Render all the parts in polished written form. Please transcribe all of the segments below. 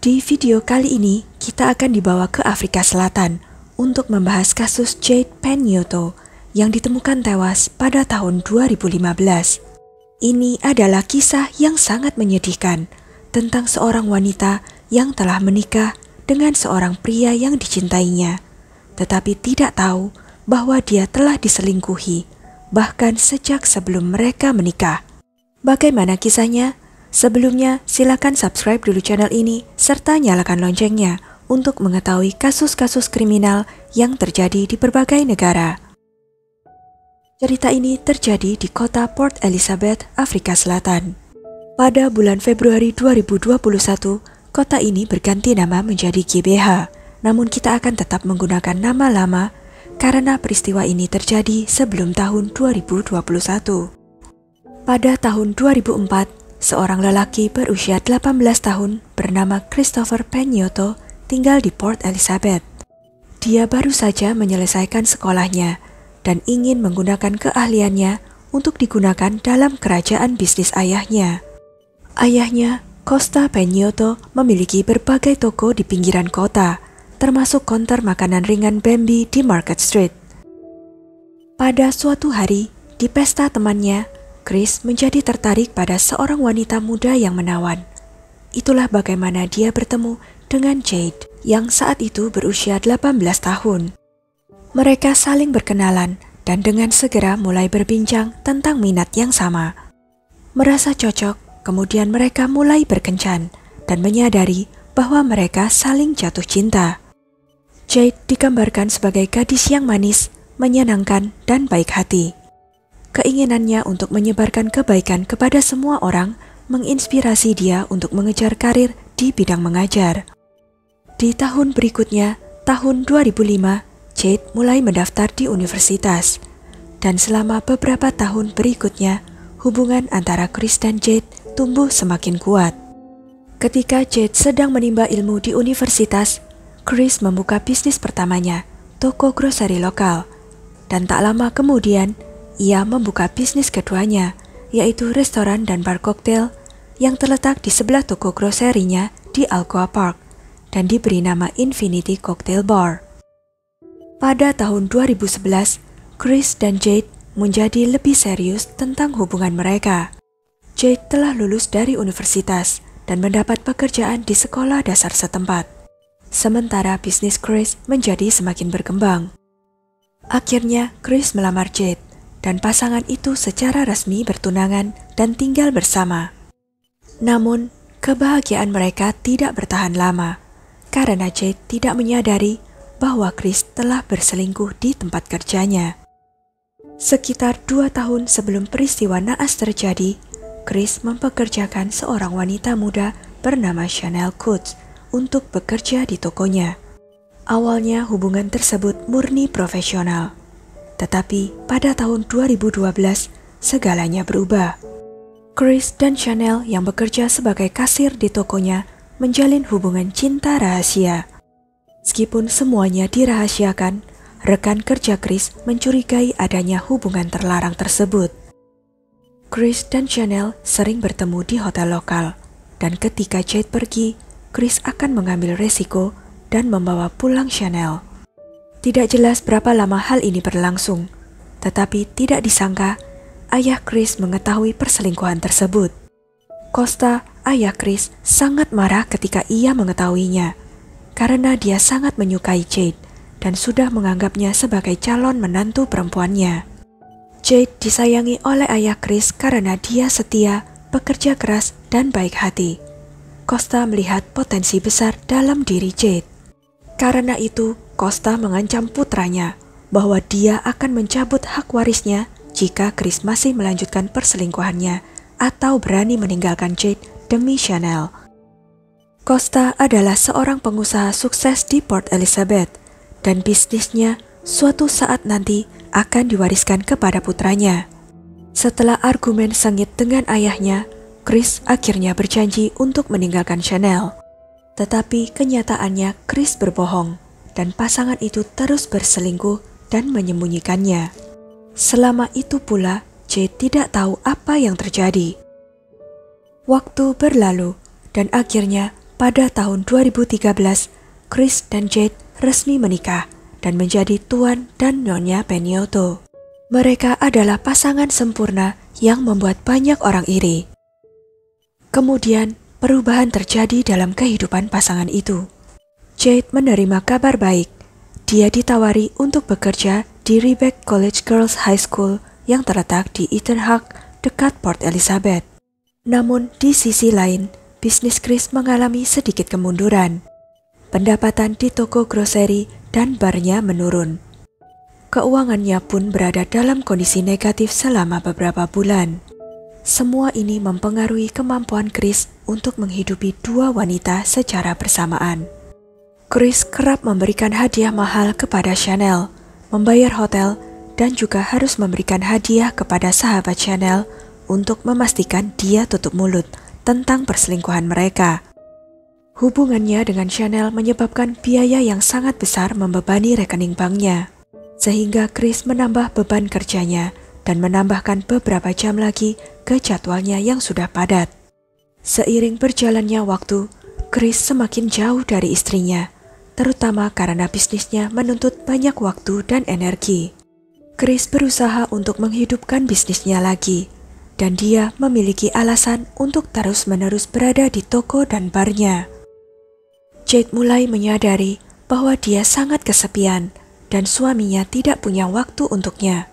Di video kali ini, kita akan dibawa ke Afrika Selatan untuk membahas kasus Jade Penyoto yang ditemukan tewas pada tahun 2015. Ini adalah kisah yang sangat menyedihkan tentang seorang wanita yang telah menikah dengan seorang pria yang dicintainya, tetapi tidak tahu bahwa dia telah diselingkuhi, bahkan sejak sebelum mereka menikah. Bagaimana kisahnya? Sebelumnya, silakan subscribe dulu channel ini serta nyalakan loncengnya untuk mengetahui kasus-kasus kriminal yang terjadi di berbagai negara. Cerita ini terjadi di kota Port Elizabeth, Afrika Selatan. Pada bulan Februari 2021, kota ini berganti nama menjadi GBH, namun kita akan tetap menggunakan nama lama karena peristiwa ini terjadi sebelum tahun 2021. Pada tahun 2004, seorang lelaki berusia 18 tahun bernama Christopher Penyoto tinggal di Port Elizabeth. Dia baru saja menyelesaikan sekolahnya dan ingin menggunakan keahliannya untuk digunakan dalam kerajaan bisnis ayahnya. Ayahnya, Costa Penyoto, memiliki berbagai toko di pinggiran kota, termasuk konter makanan ringan Bambi di Market Street. Pada suatu hari, di pesta temannya, Chris menjadi tertarik pada seorang wanita muda yang menawan. Itulah bagaimana dia bertemu dengan Jade yang saat itu berusia 18 tahun. Mereka saling berkenalan dan dengan segera mulai berbincang tentang minat yang sama. Merasa cocok, kemudian mereka mulai berkencan dan menyadari bahwa mereka saling jatuh cinta. Jade digambarkan sebagai gadis yang manis, menyenangkan, dan baik hati. Keinginannya untuk menyebarkan kebaikan kepada semua orang menginspirasi dia untuk mengejar karir di bidang mengajar. Di tahun berikutnya, tahun 2005, Jade mulai mendaftar di universitas. Dan selama beberapa tahun berikutnya, hubungan antara Chris dan Jade tumbuh semakin kuat. Ketika Jade sedang menimba ilmu di universitas, Chris membuka bisnis pertamanya, toko groseri lokal. Dan tak lama kemudian, ia membuka bisnis keduanya, yaitu restoran dan bar koktail yang terletak di sebelah toko groserinya di Alcoa Park dan diberi nama Infinity Cocktail Bar. Pada tahun 2011, Chris dan Jade menjadi lebih serius tentang hubungan mereka. Jade telah lulus dari universitas dan mendapat pekerjaan di sekolah dasar setempat. Sementara bisnis Chris menjadi semakin berkembang. Akhirnya, Chris melamar Jade, dan pasangan itu secara resmi bertunangan dan tinggal bersama. Namun, kebahagiaan mereka tidak bertahan lama, karena Jade tidak menyadari bahwa Chris telah berselingkuh di tempat kerjanya. Sekitar 2 tahun sebelum peristiwa naas terjadi, Chris mempekerjakan seorang wanita muda bernama Chanel Coates untuk bekerja di tokonya. Awalnya hubungan tersebut murni profesional. Tetapi pada tahun 2012, segalanya berubah. Chris dan Chanel yang bekerja sebagai kasir di tokonya menjalin hubungan cinta rahasia. Meskipun semuanya dirahasiakan, rekan kerja Chris mencurigai adanya hubungan terlarang tersebut. Chris dan Chanel sering bertemu di hotel lokal, dan ketika Jade pergi, Chris akan mengambil resiko dan membawa pulang Chanel. Tidak jelas berapa lama hal ini berlangsung, tetapi tidak disangka ayah Chris mengetahui perselingkuhan tersebut. Costa, ayah Chris, sangat marah ketika ia mengetahuinya, karena dia sangat menyukai Jade dan sudah menganggapnya sebagai calon menantu perempuannya. Jade disayangi oleh ayah Chris karena dia setia, bekerja keras, dan baik hati. Costa melihat potensi besar dalam diri Jade. Karena itu, Costa mengancam putranya bahwa dia akan mencabut hak warisnya jika Chris masih melanjutkan perselingkuhannya atau berani meninggalkan Jade demi Chanel. Costa adalah seorang pengusaha sukses di Port Elizabeth dan bisnisnya suatu saat nanti akan diwariskan kepada putranya. Setelah argumen sengit dengan ayahnya, Chris akhirnya berjanji untuk meninggalkan Chanel. Tetapi kenyataannya Chris berbohong dan pasangan itu terus berselingkuh dan menyembunyikannya. Selama itu pula, Jade tidak tahu apa yang terjadi. Waktu berlalu dan akhirnya pada tahun 2013, Chris dan Jade resmi menikah dan menjadi Tuan dan Nyonya Peniotto. Mereka adalah pasangan sempurna yang membuat banyak orang iri. Kemudian, perubahan terjadi dalam kehidupan pasangan itu. Jade menerima kabar baik. Dia ditawari untuk bekerja di Rebecca College Girls High School yang terletak di Eaton Hawk dekat Port Elizabeth. Namun, di sisi lain, bisnis Chris mengalami sedikit kemunduran. Pendapatan di toko groseri dan barnya menurun. Keuangannya pun berada dalam kondisi negatif selama beberapa bulan. Semua ini mempengaruhi kemampuan Chris untuk menghidupi dua wanita secara bersamaan. Chris kerap memberikan hadiah mahal kepada Chanel, membayar hotel, dan juga harus memberikan hadiah kepada sahabat Chanel untuk memastikan dia tutup mulut tentang perselingkuhan mereka. Hubungannya dengan Chanel menyebabkan biaya yang sangat besar membebani rekening banknya, sehingga Chris menambah beban kerjanya dan menambahkan beberapa jam lagi ke jadwalnya yang sudah padat. Seiring berjalannya waktu, Chris semakin jauh dari istrinya, terutama karena bisnisnya menuntut banyak waktu dan energi. Chris berusaha untuk menghidupkan bisnisnya lagi, dan dia memiliki alasan untuk terus-menerus berada di toko dan barnya. Jade mulai menyadari bahwa dia sangat kesepian dan suaminya tidak punya waktu untuknya.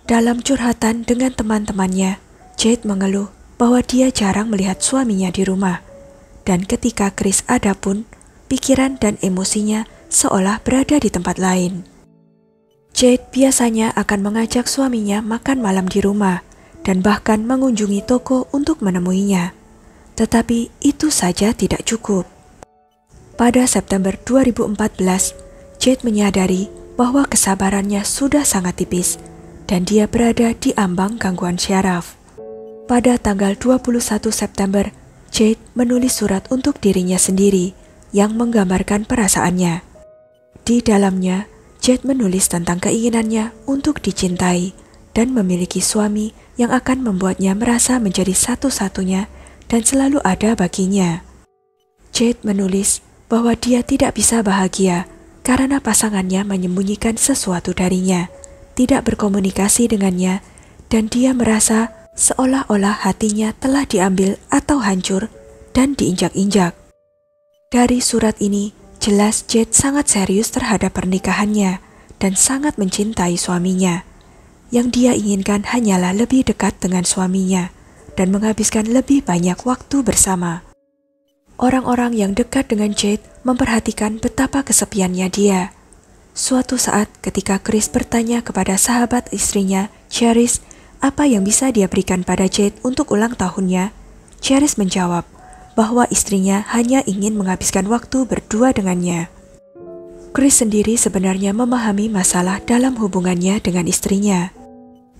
Dalam curhatan dengan teman-temannya, Jade mengeluh bahwa dia jarang melihat suaminya di rumah. Dan ketika Chris ada pun, pikiran dan emosinya seolah berada di tempat lain. Jade biasanya akan mengajak suaminya makan malam di rumah dan bahkan mengunjungi toko untuk menemuinya. Tetapi itu saja tidak cukup. Pada September 2014, Jade menyadari bahwa kesabarannya sudah sangat tipis dan dia berada di ambang gangguan syaraf. Pada tanggal 21 September, Jade menulis surat untuk dirinya sendiri yang menggambarkan perasaannya. Di dalamnya, Jade menulis tentang keinginannya untuk dicintai dan memiliki suami yang akan membuatnya merasa menjadi satu-satunya dan selalu ada baginya. Jade menulis bahwa dia tidak bisa bahagia karena pasangannya menyembunyikan sesuatu darinya, tidak berkomunikasi dengannya, dan dia merasa seolah-olah hatinya telah diambil atau hancur dan diinjak-injak. Dari surat ini, jelas Jade sangat serius terhadap pernikahannya dan sangat mencintai suaminya. Yang dia inginkan hanyalah lebih dekat dengan suaminya dan menghabiskan lebih banyak waktu bersama. Orang-orang yang dekat dengan Jade memperhatikan betapa kesepiannya dia. Suatu saat ketika Chris bertanya kepada sahabat istrinya, Cherise, apa yang bisa dia berikan pada Jade untuk ulang tahunnya, Cherise menjawab bahwa istrinya hanya ingin menghabiskan waktu berdua dengannya. Chris sendiri sebenarnya memahami masalah dalam hubungannya dengan istrinya.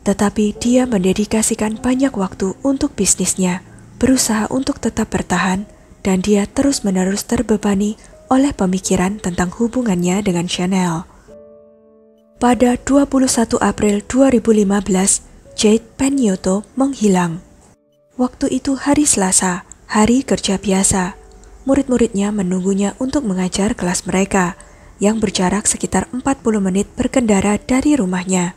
Tetapi dia mendedikasikan banyak waktu untuk bisnisnya, berusaha untuk tetap bertahan, dan dia terus-menerus terbebani oleh pemikiran tentang hubungannya dengan Chanel. Pada 21 April 2015, Jade Peniotto menghilang. Waktu itu hari Selasa, hari kerja biasa. Murid-muridnya menunggunya untuk mengajar kelas mereka, yang berjarak sekitar 40 menit berkendara dari rumahnya.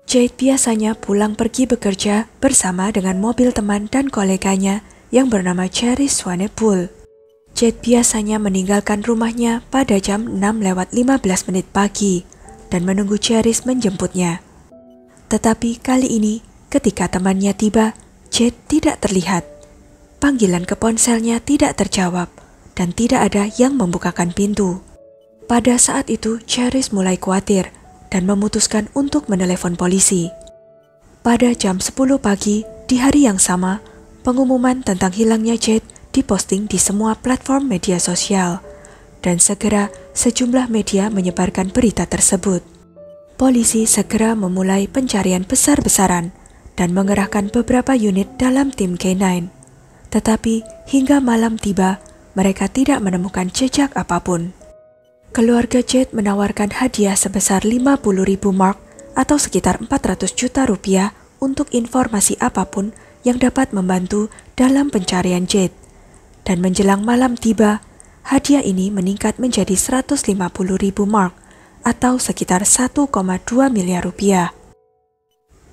Jade biasanya pulang pergi bekerja bersama dengan mobil teman dan koleganya yang bernama Cherise Swanepoel. Jade biasanya meninggalkan rumahnya pada jam 6:15 pagi dan menunggu Cherise menjemputnya. Tetapi kali ini, ketika temannya tiba, Jade tidak terlihat. Panggilan ke ponselnya tidak terjawab dan tidak ada yang membukakan pintu. Pada saat itu, Cherise mulai khawatir dan memutuskan untuk menelepon polisi. Pada jam 10 pagi, di hari yang sama, pengumuman tentang hilangnya Jade diposting di semua platform media sosial, dan segera sejumlah media menyebarkan berita tersebut. Polisi segera memulai pencarian besar-besaran dan mengerahkan beberapa unit dalam tim K9. Tetapi hingga malam tiba, mereka tidak menemukan jejak apapun. Keluarga Jade menawarkan hadiah sebesar 50.000 mark atau sekitar 400 juta rupiah untuk informasi apapun yang dapat membantu dalam pencarian Jade. dan menjelang malam tiba, hadiah ini meningkat menjadi 150.000 mark atau sekitar 1,2 miliar rupiah.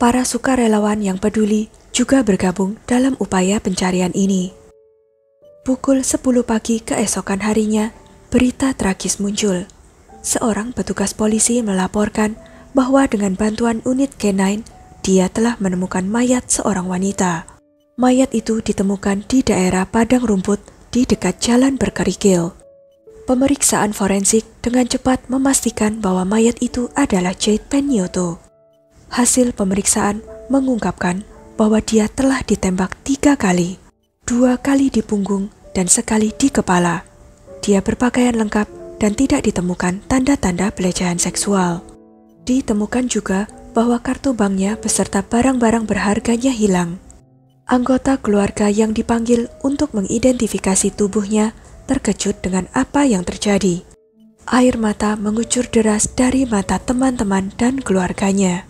Para sukarelawan yang peduli juga bergabung dalam upaya pencarian ini. Pukul 10 pagi keesokan harinya, berita tragis muncul. Seorang petugas polisi melaporkan bahwa dengan bantuan unit K9, dia telah menemukan mayat seorang wanita. Mayat itu ditemukan di daerah padang rumput di dekat jalan berkerikil. Pemeriksaan forensik dengan cepat memastikan bahwa mayat itu adalah Jade Penyoto. Hasil pemeriksaan mengungkapkan bahwa dia telah ditembak 3 kali, 2 kali di punggung dan sekali di kepala. Dia berpakaian lengkap dan tidak ditemukan tanda-tanda pelecehan seksual. Ditemukan juga bahwa kartu banknya beserta barang-barang berharganya hilang. Anggota keluarga yang dipanggil untuk mengidentifikasi tubuhnya terkejut dengan apa yang terjadi. Air mata mengucur deras dari mata teman-teman dan keluarganya.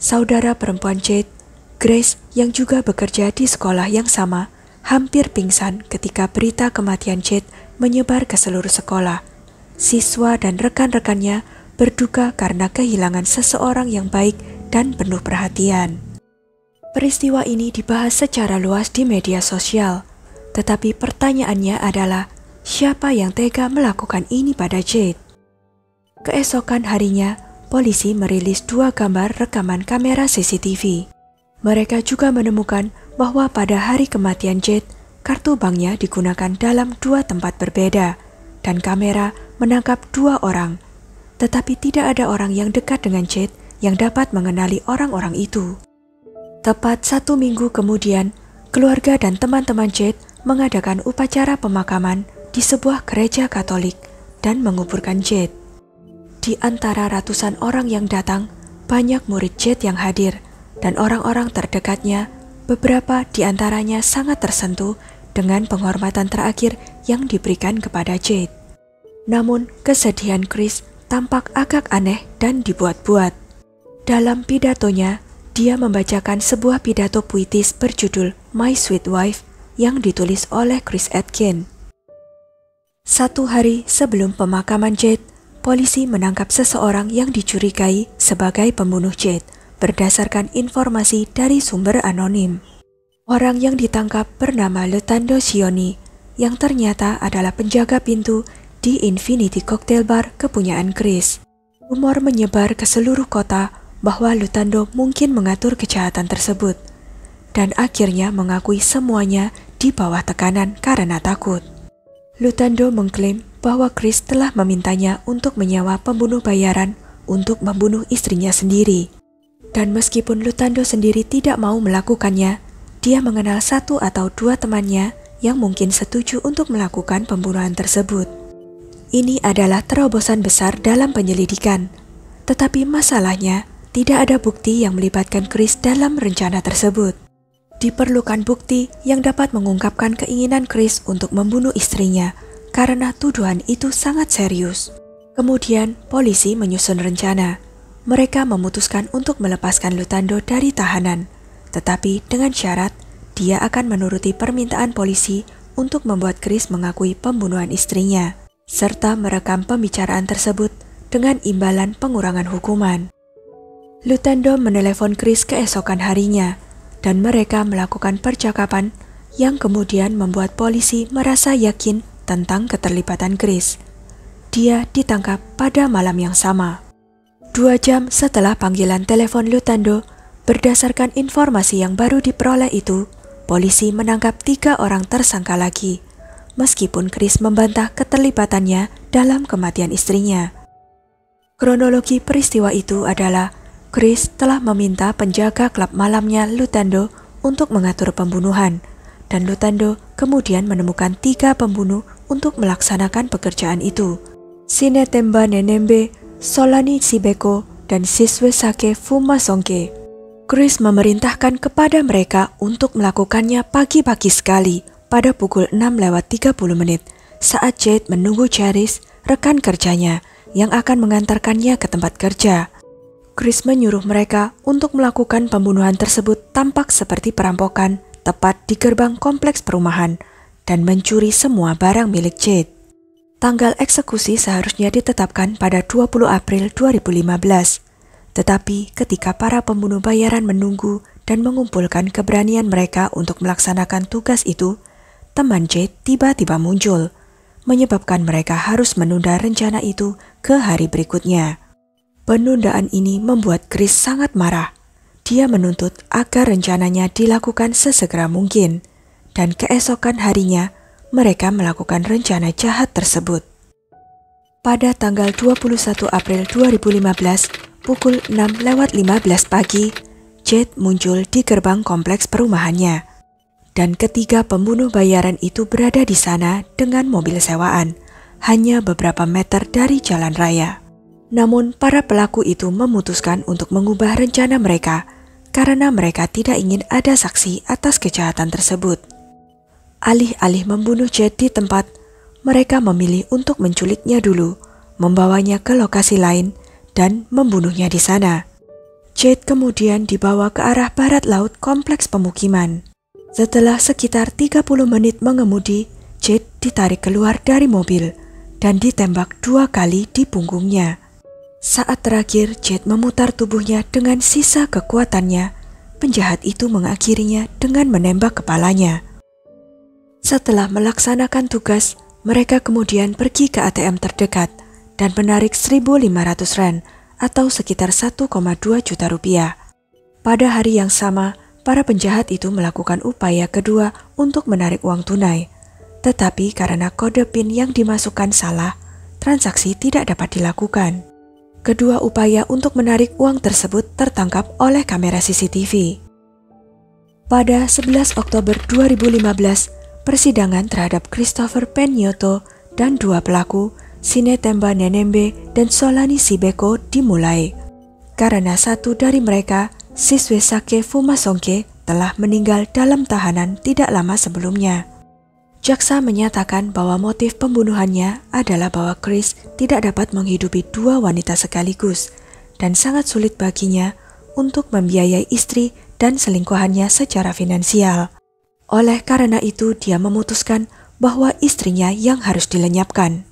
Saudara perempuan Jade, Grace, yang juga bekerja di sekolah yang sama, hampir pingsan ketika berita kematian Jade menyebar ke seluruh sekolah. Siswa dan rekan-rekannya berduka karena kehilangan seseorang yang baik dan penuh perhatian. Peristiwa ini dibahas secara luas di media sosial, tetapi pertanyaannya adalah, siapa yang tega melakukan ini pada Jade? Keesokan harinya, polisi merilis 2 gambar rekaman kamera CCTV. Mereka juga menemukan bahwa pada hari kematian Jade, kartu banknya digunakan dalam 2 tempat berbeda, dan kamera menangkap 2 orang. Tetapi tidak ada orang yang dekat dengan Jade yang dapat mengenali orang-orang itu. Tepat 1 minggu kemudian, keluarga dan teman-teman Jade mengadakan upacara pemakaman di sebuah gereja Katolik dan menguburkan Jade. Di antara ratusan orang yang datang, banyak murid Jade yang hadir, dan orang-orang terdekatnya, beberapa di antaranya sangat tersentuh dengan penghormatan terakhir yang diberikan kepada Jade. Namun, kesedihan Chris tampak agak aneh dan dibuat-buat. Dalam pidatonya, dia membacakan sebuah pidato puitis berjudul My Sweet Wife yang ditulis oleh Chris Atkin. 1 hari sebelum pemakaman Jade, polisi menangkap seseorang yang dicurigai sebagai pembunuh Jade berdasarkan informasi dari sumber anonim. Orang yang ditangkap bernama Lutando Sioni, yang ternyata adalah penjaga pintu di Infinity Cocktail Bar kepunyaan Chris. Rumor menyebar ke seluruh kota bahwa Lutando mungkin mengatur kejahatan tersebut, dan akhirnya mengakui semuanya di bawah tekanan karena takut. Lutando mengklaim bahwa Chris telah memintanya untuk menyewa pembunuh bayaran untuk membunuh istrinya sendiri. Dan meskipun Lutando sendiri tidak mau melakukannya, dia mengenal 1 atau 2 temannya yang mungkin setuju untuk melakukan pembunuhan tersebut. Ini adalah terobosan besar dalam penyelidikan, tetapi masalahnya tidak ada bukti yang melibatkan Chris dalam rencana tersebut. Diperlukan bukti yang dapat mengungkapkan keinginan Chris untuk membunuh istrinya, karena tuduhan itu sangat serius. Kemudian, polisi menyusun rencana. Mereka memutuskan untuk melepaskan Lutando dari tahanan, tetapi dengan syarat dia akan menuruti permintaan polisi untuk membuat Chris mengakui pembunuhan istrinya, serta merekam pembicaraan tersebut dengan imbalan pengurangan hukuman. Lutando menelepon Chris keesokan harinya, dan mereka melakukan percakapan yang kemudian membuat polisi merasa yakin tentang keterlibatan Chris. Dia ditangkap pada malam yang sama. 2 jam setelah panggilan telepon Lutando, berdasarkan informasi yang baru diperoleh itu, polisi menangkap 3 orang tersangka lagi, meskipun Chris membantah keterlibatannya dalam kematian istrinya. Kronologi peristiwa itu adalah Chris telah meminta penjaga klub malamnya Lutando untuk mengatur pembunuhan, dan Lutando kemudian menemukan 3 pembunuh untuk melaksanakan pekerjaan itu. Sinetemba Nenembe, Solani Sibeko, dan Siswesake Fumasongke. Chris memerintahkan kepada mereka untuk melakukannya pagi-pagi sekali pada pukul 6:30 saat Jade menunggu Charis, rekan kerjanya, yang akan mengantarkannya ke tempat kerja. Chris menyuruh mereka untuk melakukan pembunuhan tersebut tampak seperti perampokan tepat di gerbang kompleks perumahan, dan mencuri semua barang milik Jade. Tanggal eksekusi seharusnya ditetapkan pada 20 April 2015. Tetapi ketika para pembunuh bayaran menunggu dan mengumpulkan keberanian mereka untuk melaksanakan tugas itu, teman Jade tiba-tiba muncul, menyebabkan mereka harus menunda rencana itu ke hari berikutnya. Penundaan ini membuat Chris sangat marah. Dia menuntut agar rencananya dilakukan sesegera mungkin, dan keesokan harinya mereka melakukan rencana jahat tersebut. Pada tanggal 21 April 2015, pukul 6:15 pagi, Jade muncul di gerbang kompleks perumahannya. Dan ketiga pembunuh bayaran itu berada di sana dengan mobil sewaan, hanya beberapa meter dari jalan raya. Namun para pelaku itu memutuskan untuk mengubah rencana mereka karena mereka tidak ingin ada saksi atas kejahatan tersebut. Alih-alih membunuh Jade di tempat, mereka memilih untuk menculiknya dulu, membawanya ke lokasi lain, dan membunuhnya di sana. Jade kemudian dibawa ke arah barat laut kompleks pemukiman. Setelah sekitar 30 menit mengemudi, Jade ditarik keluar dari mobil dan ditembak 2 kali di punggungnya. Saat terakhir Jade memutar tubuhnya dengan sisa kekuatannya, penjahat itu mengakhirinya dengan menembak kepalanya. Setelah melaksanakan tugas, mereka kemudian pergi ke ATM terdekat dan menarik 1.500 rand atau sekitar 1,2 juta rupiah. Pada hari yang sama, para penjahat itu melakukan upaya kedua untuk menarik uang tunai. Tetapi karena kode PIN yang dimasukkan salah, transaksi tidak dapat dilakukan. Kedua upaya untuk menarik uang tersebut tertangkap oleh kamera CCTV. Pada 11 Oktober 2015, persidangan terhadap Christopher Penyoto dan 2 pelaku, Sinetemba Nenembe dan Solani Sibeko dimulai. Karena satu dari mereka, Siswesake Fumasongke, telah meninggal dalam tahanan tidak lama sebelumnya. Jaksa menyatakan bahwa motif pembunuhannya adalah bahwa Chris tidak dapat menghidupi 2 wanita sekaligus dan sangat sulit baginya untuk membiayai istri dan selingkuhannya secara finansial. Oleh karena itu, dia memutuskan bahwa istrinya yang harus dilenyapkan.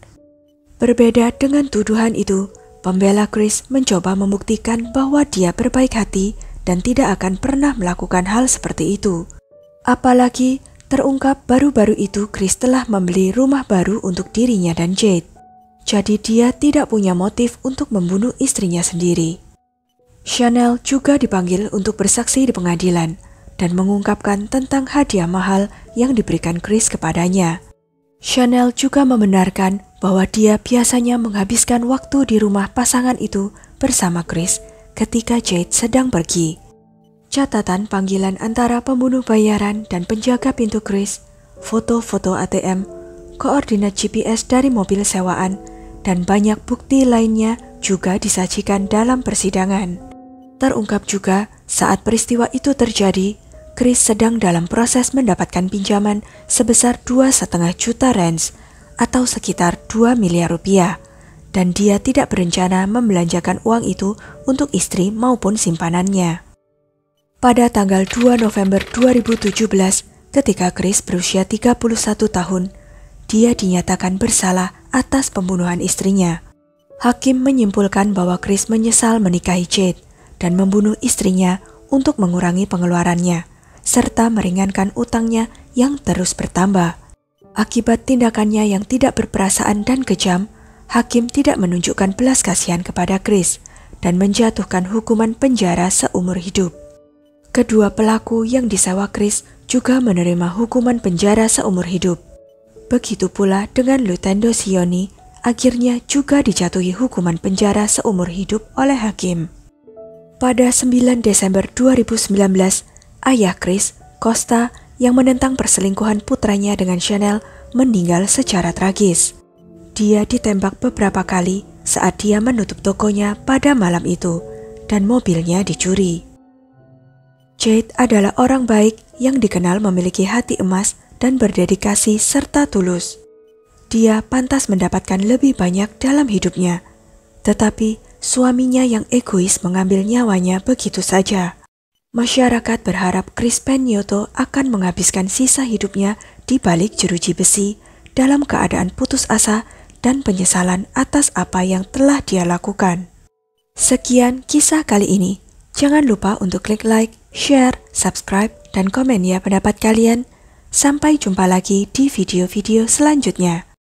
Berbeda dengan tuduhan itu, pembela Chris mencoba membuktikan bahwa dia berbaik hati dan tidak akan pernah melakukan hal seperti itu. Apalagi terungkap baru-baru itu Chris telah membeli rumah baru untuk dirinya dan Jade. Jadi dia tidak punya motif untuk membunuh istrinya sendiri. Chanel juga dipanggil untuk bersaksi di pengadilan dan mengungkapkan tentang hadiah mahal yang diberikan Chris kepadanya. Chanel juga membenarkan bahwa dia biasanya menghabiskan waktu di rumah pasangan itu bersama Chris ketika Jade sedang pergi. Catatan panggilan antara pembunuh bayaran dan penjaga pintu Chris, foto-foto ATM, koordinat GPS dari mobil sewaan, dan banyak bukti lainnya juga disajikan dalam persidangan. Terungkap juga saat peristiwa itu terjadi, Chris sedang dalam proses mendapatkan pinjaman sebesar 2,5 juta rands atau sekitar 2 miliar rupiah, dan dia tidak berencana membelanjakan uang itu untuk istri maupun simpanannya. Pada tanggal 2 November 2017, ketika Chris berusia 31 tahun, dia dinyatakan bersalah atas pembunuhan istrinya. Hakim menyimpulkan bahwa Chris menyesal menikahi Jade dan membunuh istrinya untuk mengurangi pengeluarannya, serta meringankan utangnya yang terus bertambah. Akibat tindakannya yang tidak berperasaan dan kejam, hakim tidak menunjukkan belas kasihan kepada Chris dan menjatuhkan hukuman penjara seumur hidup. Kedua pelaku yang disewa Chris juga menerima hukuman penjara seumur hidup. Begitu pula dengan Lutendo Sioni, akhirnya juga dijatuhi hukuman penjara seumur hidup oleh hakim. Pada 9 Desember 2019, ayah Chris, Costa, yang menentang perselingkuhan putranya dengan Chanel, meninggal secara tragis. Dia ditembak beberapa kali saat dia menutup tokonya pada malam itu, dan mobilnya dicuri. Jade adalah orang baik yang dikenal memiliki hati emas dan berdedikasi serta tulus. Dia pantas mendapatkan lebih banyak dalam hidupnya, tetapi suaminya yang egois mengambil nyawanya begitu saja. Masyarakat berharap Chris Penyoto akan menghabiskan sisa hidupnya di balik jeruji besi dalam keadaan putus asa dan penyesalan atas apa yang telah dia lakukan. Sekian kisah kali ini. Jangan lupa untuk klik like, share, subscribe, dan komen ya pendapat kalian. Sampai jumpa lagi di video-video selanjutnya.